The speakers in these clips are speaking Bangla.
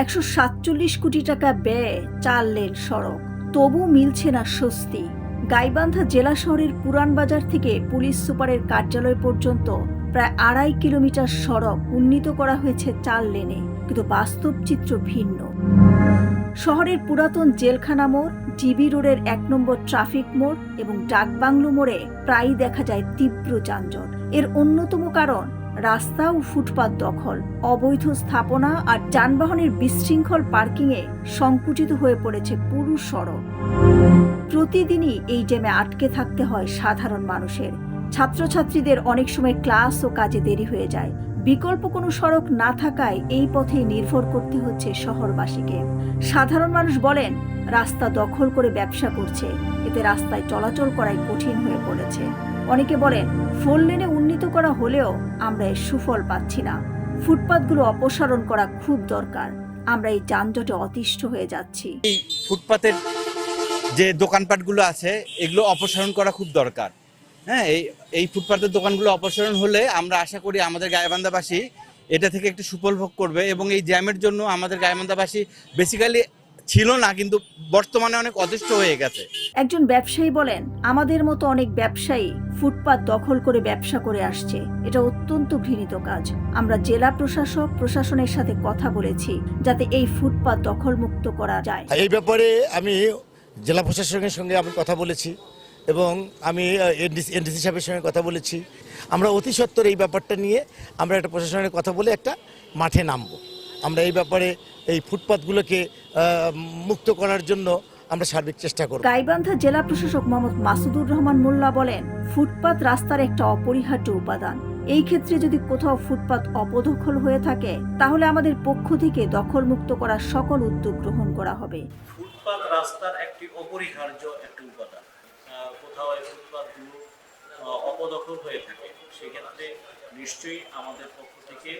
147 কোটি টাকা ব্যয়ে 4 লেন সড়ক, তবু মিলছে না স্বস্তি। গাইবান্ধা জেলা শহরের পুরান বাজার থেকে পুলিশ সুপারের কার্যালয় পর্যন্ত প্রায় 2.5 কিলোমিটার সড়ক উন্নীত করা হয়েছে 4 লেনে, কিন্তু বাস্তব চিত্র ভিন্ন। শহরের পুরাতন জেলখানা মোড়, ডিবি রোডের 1 নম্বর ট্রাফিক মোড় এবং ডাকবাংলো মোড়ে প্রায়ই দেখা যায় তীব্র যানজট। এর অন্যতম কারণ রাস্তা ও ফুটপাত দখল, অবৈধ স্থাপনা আর যানবাহনের বিশৃঙ্খল পার্কিংয়ে সংকুচিত হয়ে পড়েছে পুরো সড়ক। প্রতিদিনই এই জ্যামে আটকে থাকতে হয় সাধারণ মানুষের। ছাত্রছাত্রীদের অনেক সময় ক্লাস ও কাজে দেরি হয়ে যায়। বিকল্প কোনো সড়ক না থাকায় এই পথে নির্ভর করতে হচ্ছে শহরবাসীকে। সাধারণ মানুষ বলেন, রাস্তা দখল করে ব্যবসা করছে, এতে রাস্তায় চলাচল করাই কঠিন হয়ে পড়েছে। অনেকে বলেন, 4 লেনে উন্নীত করা হলেও আমরা এর সুফল পাচ্ছি না। ফুটপাতগুলো অপসারণ করা খুব দরকার, আমরা এই যানজটে অতিষ্ঠ হয়ে যাচ্ছি। এই ফুটপাতের যে দোকানপাটগুলো আছে এগুলো অপসারণ করা খুব দরকার। হ্যাঁ, এই ফুটপাতের দোকানগুলো অপসারণ হলে আমরা আশা করি আমাদের গাইবান্ধাবাসী এটা থেকে একটু সুফল ভোগ করবে এবং এই জ্যামের জন্য আমাদের গাইবান্ধাবাসী বেসিক্যালি ছিল না, কিন্তু বর্তমানে অনেক অতিষ্ঠ হয়ে গেছে। একজন ব্যবসায়ী বলেন, আমাদের মতো অনেক ব্যবসায়ী ফুটপাত দখল করে ব্যবসা করে আসছে, এটা অত্যন্ত ঘৃণিত কাজ। আমরা জেলা প্রশাসনের সাথে কথা বলেছি যাতে এই ফুটপাত দখলমুক্ত করা যায়। এই ব্যাপারে আমি জেলা প্রশাসনের সঙ্গে আমি কথা বলেছি এবং আমি এনডিসি সাহেবের সঙ্গে কথা বলেছি। আমরা অতি সত্বর এই ব্যাপারটা নিয়ে আমরা একটা প্রশাসনের কথা বলে একটা মাঠে নামবো। আমরা এই ব্যাপারে এই ফুটপাতগুলোকে মুক্ত করার জন্য আমরা সার্বিক চেষ্টা করব। গাইবান্ধা জেলা প্রশাসক মোহাম্মদ মাসুদুর রহমান মোল্লা বলেন, ফুটপাত রাস্তার একটা অপরিহার্য উপাদান। এই ক্ষেত্রে যদি কোথাও ফুটপাত অপদখল হয়ে থাকে তাহলে আমাদের পক্ষ থেকে দখলমুক্ত করার সকল উদ্যোগ গ্রহণ করা হবে। ফুটপাত রাস্তার একটি অপরিহার্য একটি উপাদান। কোথাও এই ফুটপাতগুলো অপদখল হয়ে থাকে, সেক্ষেত্রে নিশ্চয়ই আমাদের পক্ষ থেকে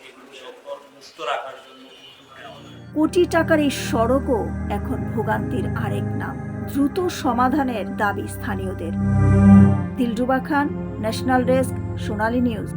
এগুলো দখল মুক্ত রাখার জন্য উদ্যোগ নেওয়া হবে। কোটি টাকার এই সড়কও এখন ভোগান্তির আরেক নাম। দ্রুত সমাধানের দাবি স্থানীয়দের। দিলরুবা খান, ন্যাশনাল ডেস্ক, সোনালী নিউজ।